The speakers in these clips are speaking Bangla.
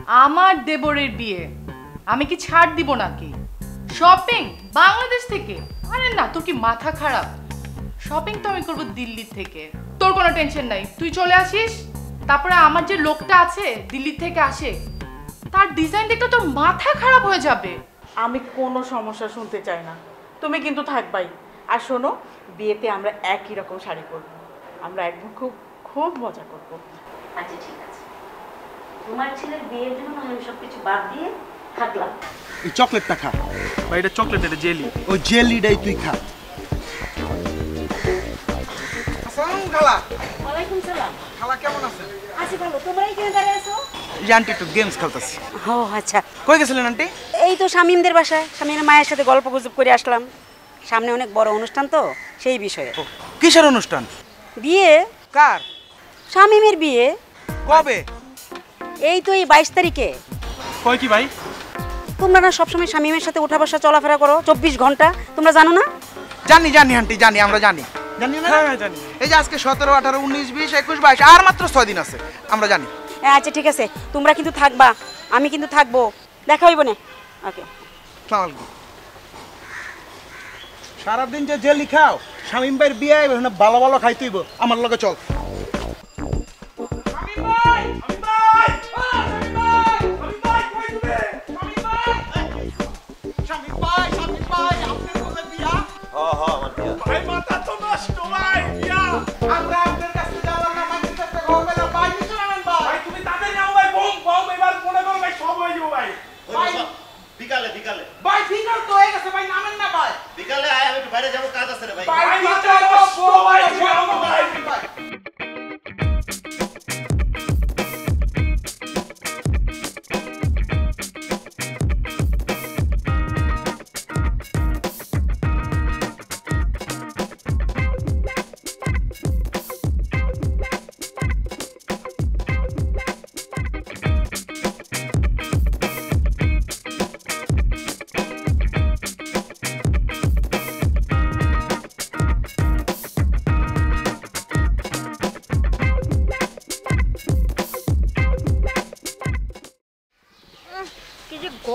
আমার দেবরের বিয়ে, আমি কি ছাড় দিব নাকি? শপিং বাংলাদেশ থেকে? আরে না, তোর কি মাথা খারাপ? শপিং তো আমি করবো দিল্লি থেকে। তোর কোনো টেনশন নাই, তুই চলে আসিস। তারপরে আমার যে লোকটা আছে দিল্লি থেকে আসে, তার ডিজাইন দেখলে তোর মাথা খারাপ হয়ে যাবে। আমি কোনো সমস্যা শুনতে চাই না, তুমি কিন্তু থাকবাই। আর শোনো, বিয়েতে আমরা একই রকম শাড়ি পরবো, আমরা একদম খুব খুব মজা করবো। আচ্ছা ঠিক আছে, তোমার ছেলের বিয়ের জন্য আমি সবকিছু বাদ দিয়ে থাকলাম। এই চকলেটটা খা। ভাই এটা চকলেট, এটা জেলি। ওই জেলিটাই তুই খা। আসসালামু খালা। ওয়ালাইকুম সালাম। খালা কেমন আছেন? আছি ভালো, তোমরা এখানে দাঁড়িয়ে আছো? এই আন্টি একটু গেমস খেলতেছি। ও আচ্ছা। কই গেছিলেন আন্টি? এই তো শামিমদের বাসায়, শামিমের মায়ের সাথে গল্প গুজব করে আসলাম। সামনে অনেক বড় অনুষ্ঠান তো, সেই বিষয়ে। কিসের অনুষ্ঠান? বিয়ে। কার? শামিমের বিয়ে। কবে? এই তো এই 22 তারিখে। কয় কি ভাই? তোমরা না সবসময় শামিমের সাথে উঠা বসা চলাফেরা করো 24 ঘন্টা, তোমরা জানো না? জানি জানি আন্টি, জানি, আমরা জানি। জানি না? হ্যাঁ জানি। এই যে আজকে 17, 18, 19, 20, 21, 22 আর মাত্র 6 দিন আছে, আমরা জানি। আচ্ছা ঠিক আছে, তোমরা কিন্তু থাকবা, আমি কিন্তু থাকবো। দেখা হইব না? ওকে। আসসালামু আলাইকুম। সারাদিন যে জেলি খাও, শামিম ভাইয়ের বিয়ে আইবে না, ভালো ভালো খাইতে হইব। আমার লগে চল।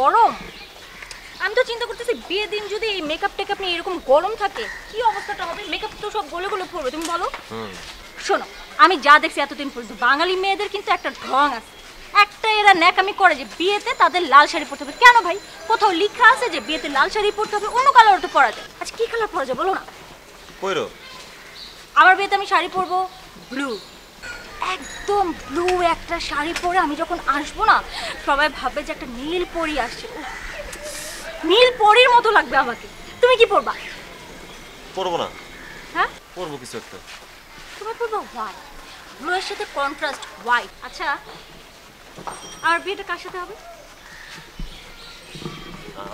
গরম, আমি তো চিন্তা করতেছি বিয়ের দিন যদি এই মেকআপ টেকআপ নিয়ে এরকম গরম থাকে কি অবস্থাটা হবে। মেকআপ তো সব গলে গলে পড়বে, তুমি বলো। শোনো, আমি যা দেখছি এতদিন পর্যন্ত বাঙালি মেয়েদের কিন্তু একটা ঢং আছে, একটা এরা ন্যাকামি করে যে বিয়েতে তাদের লাল শাড়ি পরতে হবে। কেন ভাই, কোথাও লেখা আছে যে বিয়েতে লাল শাড়ি পরতে হবে? অন্য কালার তো পরা যায়। আচ্ছা কি কালার পরা যায় বলো না? আমার বিয়েতে আমি শাড়ি পরবো ব্লু, একদম ব্লু একটা শাড়ি পরে আমি যখন আসবো না, সবাই ভাববে যে একটা নীল পরি আসছে, নীল পরির মতো লাগবে আমাকে। তুমি কি পরবা? পরবো না। হ্যাঁ পরবো কিছু একটা। তুমি পরবা হোয়াইট, ব্লু এর সাথে কন্ট্রাস্ট হোয়াইট। আচ্ছা আর বিয়েটা কার সাথে হবে?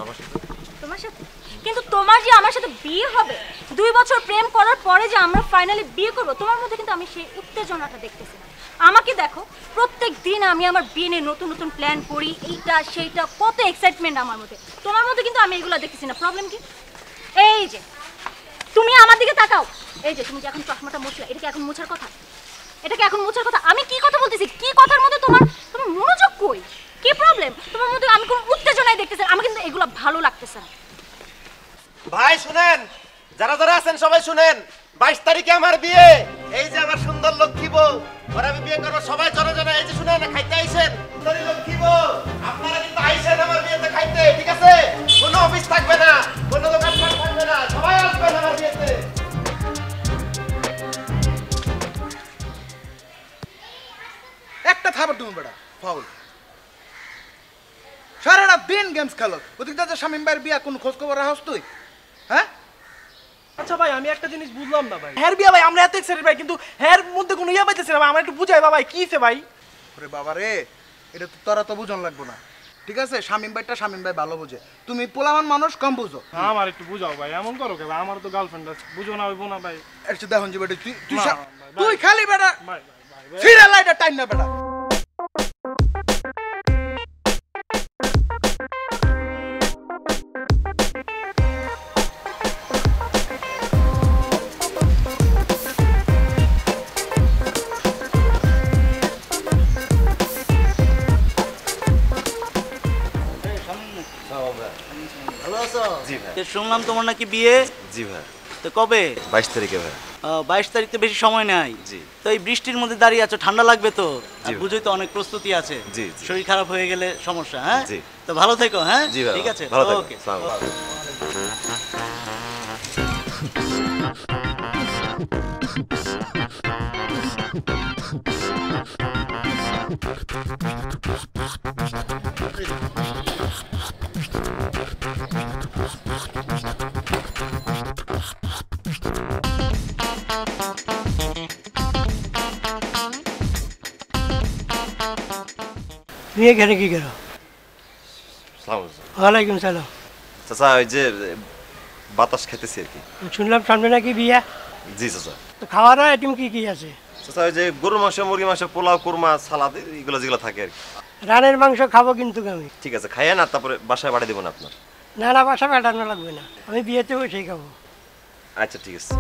আমার সাথে। তোমার সাথে? কিন্তু তোমার যে আমার সাথে বিয়ে হবে, 2 বছর প্রেম করার পরে যে আমরা ফাইনালি বিয়ে করবো, তোমার মধ্যে কিন্তু আমি সেই উত্তেজনাটা দেখতেছি না। আমাকে দেখো, প্রত্যেক দিন আমি আমার বিয়ে নিয়ে নতুন নতুন প্ল্যান করি, এইটা সেইটা, কত এক্সাইটমেন্ট আমার মধ্যে। তোমার মধ্যে কিন্তু আমি এগুলো দেখতেছি না। প্রবলেম কি? এই যে তুমি আমার দিকে তাকাও, এই যে তুমি যে এখন চশমাটা মুছলে, এটা কি এখন মুছার কথা? এটা কি এখন মুছার কথা? আমি কি কথা বলতেছি, কি কথার মধ্যে তোমার মনোযোগ কই? কি প্রবলেম তোমার মধ্যে? আমি কোনো উত্তেজনাই দেখতেছি, আমার কিন্তু এগুলো ভালো লাগতেছে না। ভাই শুনেন, যারা যারা আছেন সবাই শুনেন, 22 তারিখে আমার বিয়ে। এই যে আমার সুন্দর লক্ষ্মী বউ, ওরা আমি বিয়ে করবো। সবাই জনে জনে এই যে শুনেন, খাইতে আইছেন সুন্দরী লক্ষ্মী বউ, আপনারা কিন্তু আইছেন আমার বিয়েতে খাইতে, ঠিক আছে? কোনো অফিস থাকবে না, কোনো দোকান থাকবে না, সবাই আসবেন আমার বিয়েতে। একটা থাবার তুমি বেটা ফাউল। সারাটা দিন গেমস খেলো, ওদিক দিয়ে শামিম ভাইয়ের বিয়া কোন খোঁজ খবর রাখস তুই? হ্যাঁ আচ্ছা ভাই, আমি একটা জিনিস বুঝলাম না ভাই। হ্যার বিয়া ভাই, আমরা এত এক্সাইটেড ভাই, কিন্তু হ্যার মধ্যে কোনো ইয়া পাইতেছে না ভাই। আমার একটু বুঝাই বা ভাই, কি হইছে ভাই? ওরে বাবা রে, এটা তো তোরা তো বুঝন লাগবো না, ঠিক আছে? শামিম ভাইটা শামিম ভাই ভালো বুঝে, তুমি পোলামান মানুষ কম বুঝো। আমার একটু বুঝাও ভাই, এমন করো কে ভাই? আমার তো গার্লফ্রেন্ড আছে, বুঝো না হইবো না ভাই। এর সাথে দেখুন যে বেটা তুই তুই না, ভাই, তুই খালি বেটা ভাই ভাই সিরা লাইটা টাইম না বেটা। শুনলাম তোমার নাকি বিয়ে। জি ভাই। তো কবে? 22 তারিখে ভাই। 22 তারিখ তো বেশি সময় নাই। জি। তো এই বৃষ্টির মধ্যে দাঁড়িয়ে আছো, ঠান্ডা লাগবে তো। জি। বুঝোই তো অনেক প্রস্তুতি আছে। জি। শরীর খারাপ হয়ে গেলে সমস্যা। হ্যাঁ জি। তো ভালো থেকো। হ্যাঁ জি ভাই, ঠিক আছে, ভালো থেকো। ওকে। আসসালামু আলাইকুম। তুমি এখানে কি করো? ওয়ালাইকুম সালাম। চাচা ওই যে বাতাস খেতেছি আর কি। শুনলাম সামনে নাকি বিয়া। জি চাচা। তো খাওয়ার আইটেম কি কি আছে? চাচা ওই যে গরুর মাংস, মুরগি মাংস, পোলাও, কুরমা, সালাদ এগুলো যেগুলো থাকে আর কি। রানের মাংস খাবো কিন্তু আমি। ঠিক আছে, খাইয়ে না তারপরে বাসায় পাঠিয়ে দেবো না আপনার। না না, বাসা পাঠানো লাগবে না, আমি বিয়েতে বসেই খাবো। আচ্ছা ঠিক আছে।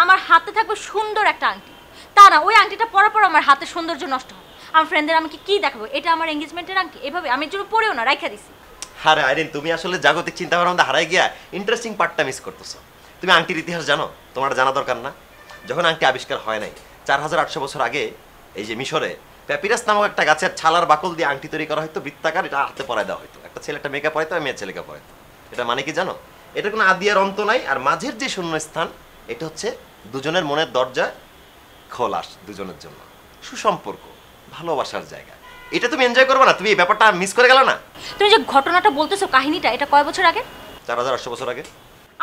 আমার হাতে থাকবে সুন্দর একটা আংটি, তা না ওই আংটিটা পরার পর আমার হাতের সৌন্দর্য নষ্ট হয়। আমার ফ্রেন্ডদের আমাকে কি দেখাবো, এটা আমার এঙ্গেজমেন্টের আংটি, এভাবে আমি জন্য পরেও না, রাইখা দিছি। আরে আইরিন, তুমি আসলে জাগতিক চিন্তা ভাবনা হারাই গিয়া ইন্টারেস্টিং পার্টটা মিস করতেছো। তুমি আংটির ইতিহাস জানো? তোমার জানা দরকার না? যখন আংটি আবিষ্কার হয় নাই 4800 বছর আগে এই যে মিশরে প্যাপিরাস নামক একটা গাছের ছালার বাকল দিয়ে আংটি তৈরি করা হয়তো, বৃত্তাকার, এটা হাতে পরায় দেওয়া হয়তো। একটা ছেলে একটা মেয়েকে পরাইতো, মেয়ে ছেলেকে পরাইতো। এটা মানে কি জানো? এটা কোনো আদি আর অন্ত নাই, আর মাঝের যে শূন্য স্থান এটা হচ্ছে দুজনের মনের দরজা খোলাস, দুজনের জন্য সুসম্পর্ক, ভালোবাসার জায়গা। এটা তুমি এনজয় করবে না? তুমি এই ব্যাপারটা মিস করে গেল না? তুমি যে ঘটনাটা বলতেছো, কাহিনীটা, এটা কয় বছর আগে? 4800 বছর আগে।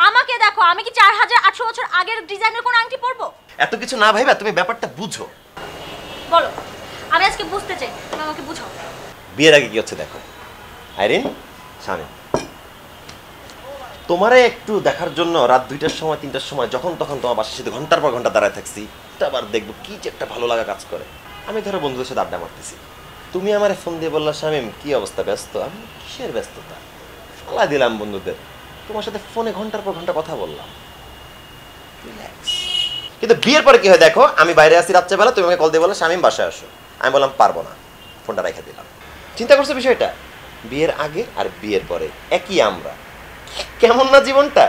আমাকে দেখো, আমি কি 4800 বছর আগের ডিজাইনের কোন আংটি পরবো? এত কিছু না ভাইবা তুমি ব্যাপারটা বুঝো। বলো, আমি আজকে বুঝতে চাই, তুমি আমাকে বুঝাও। বিয়ের আগে কি হচ্ছে দেখো আইরিন, শামিম, তোমারে একটু দেখার জন্য রাত 2টার সময় 3টার সময় যখন তখন তোমার বাসার সাথে ঘন্টার পর ঘন্টা দাঁড়ায় থাকছি, আবার দেখবো কি যে একটা ভালো লাগা কাজ করে। আমি ধরো বন্ধুদের সাথে আড্ডা মারতেছি, তুমি আমার ফোন দিয়ে বললা শামিম কি অবস্থা, ব্যস্ত? আমি কিসের ব্যস্ততা, ফালা দিলাম বন্ধুদের, তোমার সাথে ফোনে ঘন্টার পর ঘন্টা কথা বললাম, রিল্যাক্স। কিন্তু বিয়ের পরে কি হয় দেখো, আমি বাইরে আসি রাত্রেবেলা, তুমি আমাকে কল দিয়ে বলো শামিম বাসায় আসো, আমি বললাম পারবো না, ফোনটা রেখে দিলাম। চিন্তা করছো বিষয়টা? বিয়ের আগে আর বিয়ের পরে একই আমরা, কেমন না জীবনটা?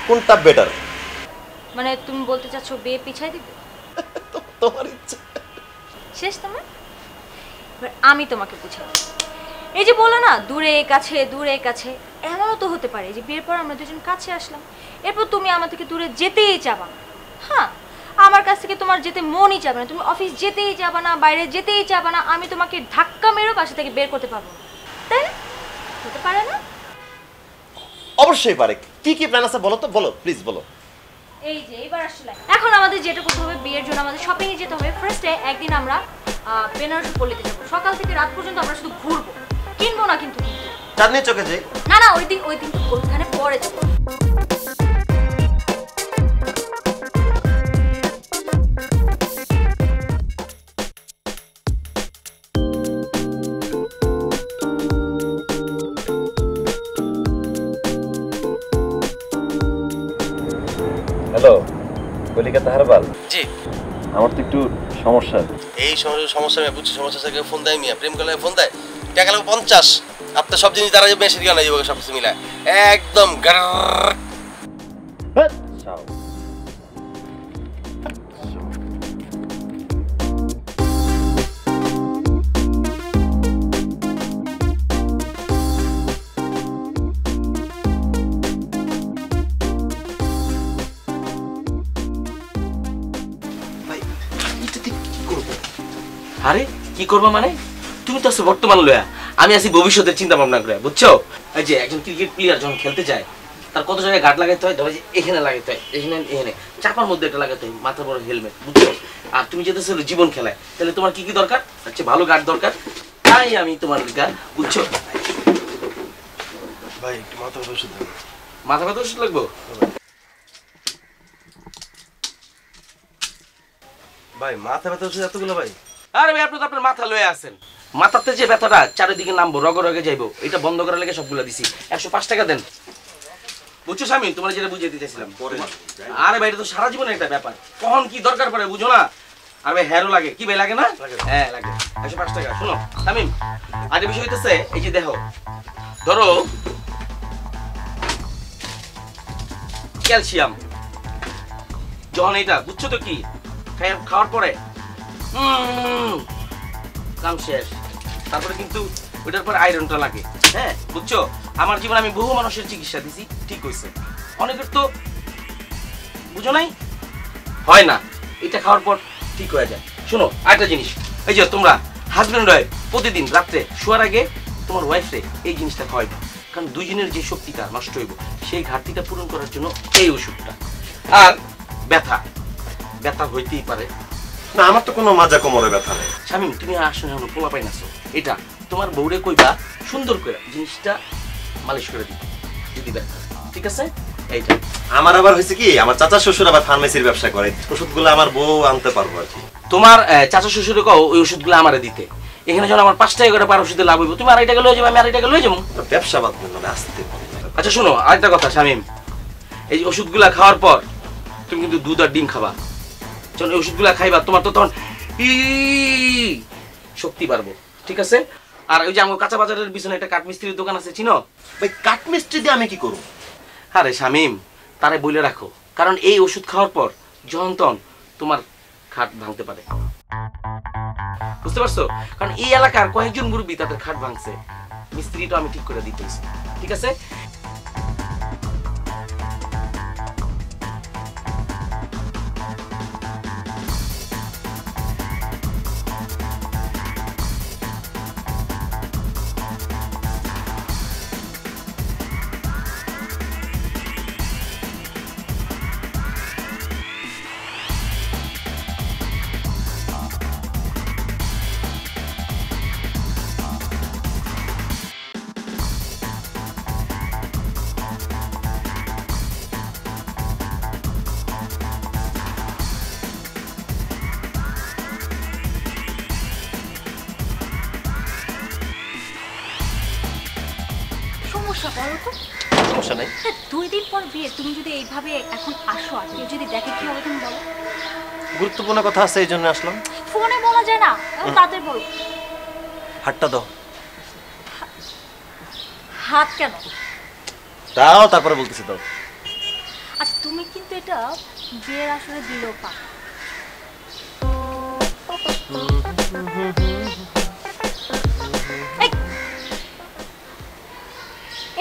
কোনটা বেটার? মানে তুমি বলতে চাচ্ছো বিয়ে পিছাই দিবে? তোমার ইচ্ছা। শেষ তোমার? এবার আমি তোমাকে বুঝাই। এই যে বলো না দূরে কাছে, দূরে কাছে, এমনও তো হতে পারে যে বিয়ের পর আমরা দুজন কাছে আসলাম, এরপর তুমি আমার থেকে দূরে যেতেই যাবা না। হ্যাঁ, আমার কাছ থেকে তোমার যেতে মনই যাবে না, তুমি অফিস যেতেই যাবা না, বাইরে যেতেই যাবা না, আমি তোমাকে ধাক্কা মেরেও বাসা থেকে বের করতে পারবো না, তাই না? হতে পারে না? অবশ্যই পারে। কি কি প্ল্যান আছে বলো তো, বলো প্লিজ বলো। এই যে এবার আসলে এখন আমাদের যেটা করতে হবে, বিয়ের জন্য আমাদের শপিং এ যেতে হবে। ফার্স্টে একদিন আমরা বেনারসি পল্লীতে যাবো, সকাল থেকে রাত পর্যন্ত আমরা শুধু ঘুরবো, কিনবো না কিন্তু। চাঁদনি চোখে যাই? না না, ওই দিন তো ওখানে পরে যাবো। হ্যালো, কলিকা তাহারবাল। জি। আমার তো একটু সমস্যা। এই সমস্যা আমি বুঝছি, সমস্যা থেকে ফোন দেয় মিয়া, প্রেম করলে ফোন দেয়, টাকা লাগবে 50, আপনার সব জিনিস দ্বারা বেশি দিকে না যাবে, সব কিছু মিলায় একদম আরে কি করবা মানে? তুমি তো আছো বর্তমান লয়া, আমি আছি ভবিষ্যতের চিন্তা ভাবনা করে, বুঝছো? এই যে একজন ক্রিকেট প্লেয়ার যখন খেলতে যায়, তার কত জায়গায় গার্ড লাগাইতে হয়, ধরো যে এখানে লাগাইতে হয়, এখানে চাপার মধ্যে একটা লাগাতে হয়, মাথার বড় হেলমেট, বুঝছো? আর তুমি যেতেছো জীবন খেলায়, তাহলে তোমার কি কি দরকার? আচ্ছা, ভালো গার্ড দরকার, তাই আমি তোমার গার্ড, বুঝছো? ভাই একটু মাথা ব্যথা ওষুধ দেন। মাথা ব্যথা ওষুধ লাগবো? ভাই মাথা ব্যথা হচ্ছে এতগুলো ভাই? আরে ভাই আপনি তো আপনার মাথা লয়ে আছেন, মাথাতে যে ব্যথাটা চারিদিকে নামবো রগে রগে যাইবো, এটা বন্ধ করার লেগে সবগুলো দিছি। 105 টাকা দেন। বুঝছো স্বামী, তোমার যেটা বুঝিয়ে দিতেছিলাম। আরে ভাই এটা তো সারা জীবনের একটা ব্যাপার, কখন কি দরকার পড়ে বুঝো না। আর ভাই হেয়ারও লাগে, কি ভাই লাগে না? হ্যাঁ লাগে। 105 টাকা। শোনো স্বামী, আরেকটা বিষয় হইতেছে, এই যে দেখো, ধরো ক্যালসিয়াম, যখন এটা বুঝছো তো কি খাওয়ার পরে কাম শেষ, তারপরে কিন্তু ওইটার পরে আয়রনটা লাগে। হ্যাঁ বুঝছো, আমার জীবনে আমি বহু মানুষের চিকিৎসা দিছি, ঠিক হয়েছে। অনেকের তো বুঝো নাই, হয় না, এটা খাওয়ার পর ঠিক হয়ে যায়। শোনো আরেকটা জিনিস, এই যে তোমরা হাজবেন্ড ওয়াইফ প্রতিদিন রাত্রে শোয়ার আগে তোমার ওয়াইফরে এই জিনিসটা খাওয়াইবা, কারণ দুইজনের যে শক্তিটা নষ্ট হইব সেই ঘাটতিটা পূরণ করার জন্য এই ওষুধটা। আর ব্যথা, ব্যথা হইতেই পারে না, আমার তো কোনো মাজা কোমরে ব্যথা নেই। স্বামী তুমি আসলে হলো পোলা পাইনাছো, এটা তোমার বউরে কইবা সুন্দর করে জিনিসটা মালিশ করে দিবে যদি ব্যথা, ঠিক আছে? এইটা আমার আবার হয়েছে কি, আমার চাচা শ্বশুর আবার ফার্মেসির ব্যবসা করে, ওষুধগুলো আমার বউ আনতে পারবো আর কি। তোমার চাচা শ্বশুরে কও ওই ওষুধগুলো আমারে দিতে, এখানে যখন আমার 5 টাকা করে পার ওষুধে লাভ হইব, তুমি 2.5 টাকা লয়ে যাবে, আমি 2.5 টাকা লয়ে যাবো। ব্যবসা বাদ না, আসতে। আচ্ছা শোনো আরেকটা কথা শামীম, এই ওষুধগুলা খাওয়ার পর তুমি কিন্তু দুধ আর ডিম খাবা। যখন এই ওষুধগুলা খাইবা তোমার তো তখন শক্তি বাড়বো, ঠিক আছে? আর ওই যে আমার কাঁচা বাজারের পিছনে একটা কাঠমিস্ত্রির দোকান আছে, চিনো? ভাই কাঠমিস্ত্রি দিয়ে আমি কি করব? আরে শামীম, তারে বলে রাখো, কারণ এই ওষুধ খাওয়ার পর যখন তখন তোমার খাট ভাঙতে পারে, বুঝতে পারছো? কারণ এই এলাকার কয়েকজন মুরব্বী তাদের খাট ভাঙছে, মিস্ত্রিটা আমি ঠিক করে দিতেছি, ঠিক আছে? সমস্যা বলো তো? সমস্যা নাই। 2 দিন পর বিয়ে, তুমি যদি এইভাবে এখন আসো আর কেউ যদি দেখে কি হবে তুমি বলো? গুরুত্বপূর্ণ কথা আছে এই জন্য আসলাম। ফোনে বলা যায় না, তাদের বলো। হাতটা দাও। হাত কেন? দাও, তারপরে বলতেছি দাও। আচ্ছা তুমি কিন্তু এটা বিয়ের আসলে দিলেও পা।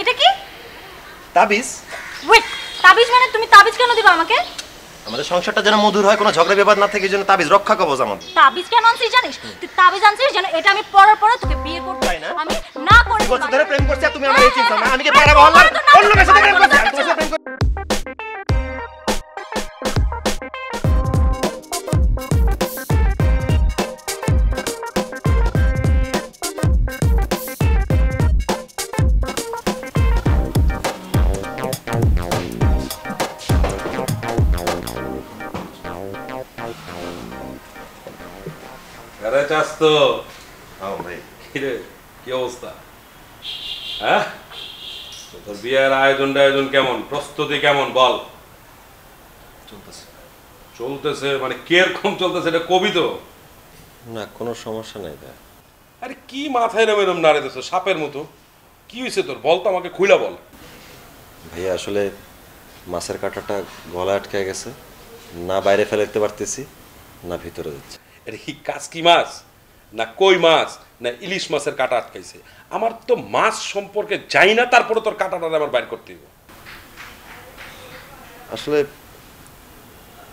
এটা কি? তাবিজ। ওয়েট, তাবিজ মানে তুমি তাবিজ কেন দিবা আমাকে? আমাদের সংসারটা যেন মধুর হয়, কোনো ঝগড়া বিবাদ না থাকে, এই জন্য তাবিজ রক্ষা কবচ আমাদের। তাবিজ কেন আনছিস জানিস? তুই তাবিজ আনছিস যেন এটা আমি পরার পরে তোকে বিয়ে করতে চাই না। আমি না করে বলছি ধরে প্রেম করছি আর তুমি আমার এই চিন্তা না, আমি কি পারা বললাম অন্য মেয়ের সাথে প্রেম করছি, আর তোমার সাথে প্রেম করছি। আরে চাস তো ভাই কিরে, কি অবস্থা? হ্যাঁ, তোর বিয়ের আয়োজন কেমন, প্রস্তুতি কেমন বল? চলতেছে মানে কিরকম চলতেছে এটা কবি তো? না, কোনো সমস্যা নাই। আরে কি মাথায় এরম নাড়াইতেছ সাপের মতো? কি হয়েছে তোর, বল তো আমাকে, খুইলা বল। ভাইয়া আসলে মাছের কাঁটাটা গলা আটকে গেছে, না বাইরে ফেলাইতে পারতেছি, না ভিতরে যাচ্ছে। এটা কি কাসকি মাছ না কই মাছ না ইলিশ মাছের কাঁটা আটকাইছে? আমার তো মাছ সম্পর্কে জানি না, তারপরে তোর কাঁটাটা আমার বাইর করতে হবে। আসলে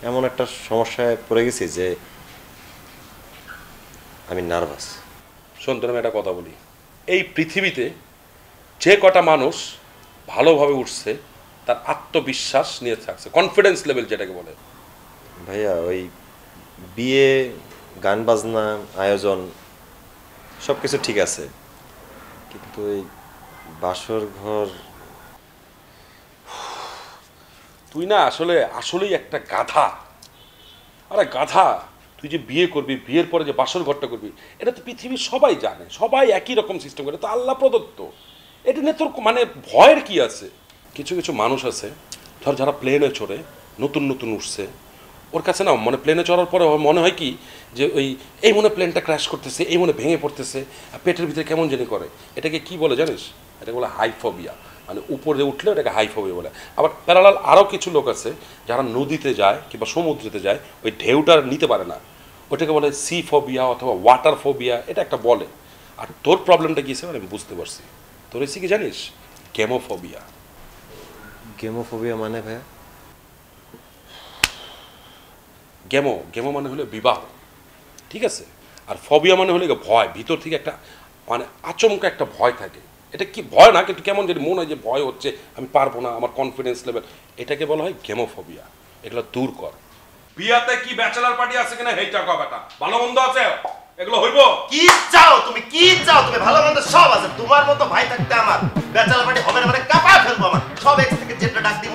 এমন একটা সমস্যায় পড়ে গেছি যে আমি নার্ভাস। শোন তোর আমি একটা কথা বলি, এই পৃথিবীতে যে কটা মানুষ ভালোভাবে উঠছে তার আত্মবিশ্বাস নিয়ে থাকছে, কনফিডেন্স লেভেল যেটাকে বলে। ভাইয়া ওই বিয়ে, গান বাজনা, আয়োজন সব কিছু ঠিক আছে, কিন্তু ওই বাসর ঘর। তুই না আসলেই একটা গাধা। আরে গাধা, তুই যে বিয়ে করবি, বিয়ের পরে যে বাসর ঘরটা করবি, এটা তো পৃথিবীর সবাই জানে, সবাই একই রকম সিস্টেম করে, তো আল্লাহ প্রদত্ত। এটা নিয়ে তোর মানে ভয়ের কি আছে? কিছু কিছু মানুষ আছে, ধর যারা প্লেনে চড়ে, নতুন নতুন উঠছে, ওর কাছে না মানে প্লেনে চড়ার পরে মনে হয় কি যে এই মনে প্লেনটা ক্র্যাশ করতেছে, এই মনে ভেঙে পড়তেছে, পেটের ভিতরে কেমন জানি করে। এটাকে কি বলে জানিস? এটাকে বলে হাইফোবিয়া, মানে উপরে উঠলে ওটাকে হাইফোবিয়া বলে। আবার প্যারালাল আরও কিছু লোক আছে যারা নদীতে যায় কিংবা সমুদ্রেতে যায়, ওই ঢেউটা নিতে পারে না, ওটাকে বলে সি ফোবিয়া অথবা ওয়াটার ফোবিয়া, এটা একটা বলে। আর তোর প্রবলেমটা কী মানে আমি বুঝতে পারছি, তোর এসে কি জানিস? গেমোফোবিয়া। গেমোফোবিয়া মানে ভাইয়া? গেমো মানে হলো বিবাহ, ঠিক আছে? আর ফোবিয়া মানে হলো ভয়, ভিতর থেকে একটা মানে আচমকা একটা ভয় থাকে। এটা কি ভয় না, কিন্তু কেমন যদি মনে হয় যে ভয় হচ্ছে, আমি পারবো না, আমার কনফিডেন্স লেভেল, এটাকে বলা হয় গেমোফোবিয়া। এগুলো দূর কর। বিয়াতে কি ব্যাচেলার পার্টি আছে কিনা হেইটা কও বেটা, ভালো মন্দ আছে এগুলো হইব? কি চাও তুমি, কি চাও তুমি? ভালো মন্দ সব আছে। তোমার মতো ভাই থাকতে আমার ব্যাচেলার পার্টি হবে না, মানে কাঁপায় ফেলবো আমার সব এক্স থেকে জেটটা ডাক দিব।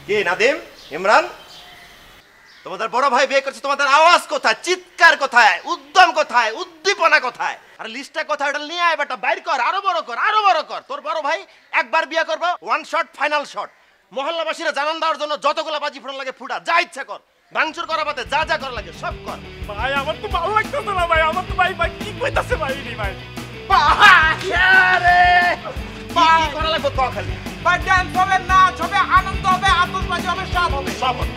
কে নাদিম, ইমরান, তোমাদের বড় ভাই বিয়ে করছে, তোমাদের আওয়াজ কোথায়, চিৎকার কোথায়, উদ্যম কোথায়, উদ্দীপনা কোথায়? আর লিস্টটা কোথায়? ওটা নিয়ে আয় বেটা, বাইর কর, আরো বড় কর, আরো বড় কর। তোর বড় ভাই একবার বিয়ে করবো, ওয়ান শট ফাইনাল শট। মহল্লাবাসীরা জানান দেওয়ার জন্য যতগুলো বাজি ফোড়ন লাগে ফুটা, যা ইচ্ছা কর, ভাঙচুর করা বাদে যা যা করা লাগে সব কর। ভাই আমার তো ভালো লাগতেছে না ভাই, আমার তো ভাই ভাই কি কইতাছে ভাই নি ভাই? আরে কি করা লাগবে ক খালি? ভাই ডান্স হবে, নাচ হবে, আনন্দ হবে, আতশবাজি হবে, সব হবে, সব হবে।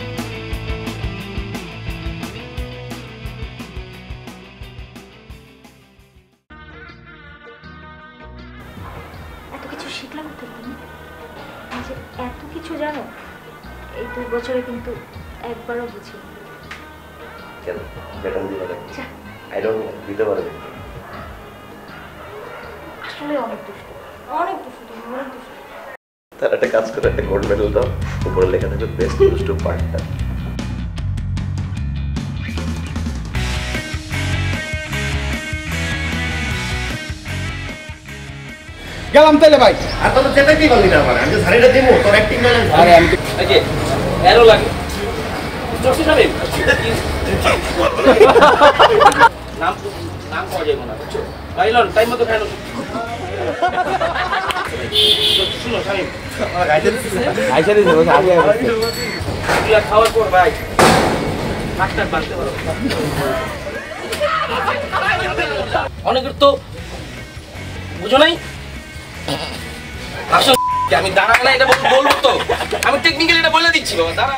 এত কিছু শিখলাম তো তুমি, যে এত কিছু জানো, এই 2 বছরে কিন্তু একবারও বুঝিনি। কেন বেতন দিবা না? আই ডোন্ট দিতে পারবে। আসলে অনেক দুষ্ট, অনেক দুষ্ট, তুমি অনেক দুষ্ট। তার একটা কাজ করে একটা গোল্ড মেডেল দাও, উপরে লেখা থাকবে বেস্ট দুষ্টু পার্টটা। গেলাম তাহলে ভাই। আর তোর যেটা কি বললি না আমার, আমি ঝাড়িটা দিব তোর অ্যাক্টিং মানে। আরে আমি এই যে এরো লাগে চোখে যাবে নাম নাম পাওয়া যাবে না, বুঝছো? ভাইলন টাইম মতো খাইলো। শুনো শামিম, আইসা দিছে বস আগে তুই আর খাওয়ার পর ভাই হাতটা বাঁধতে পারো। অনেকের তো বুঝো নাই, আসলে আমি দাঁড়ায় না, এটা বলবো তো, আমি টেকনিক্যালি এটা বলে দিচ্ছি বাবা, দাঁড়া।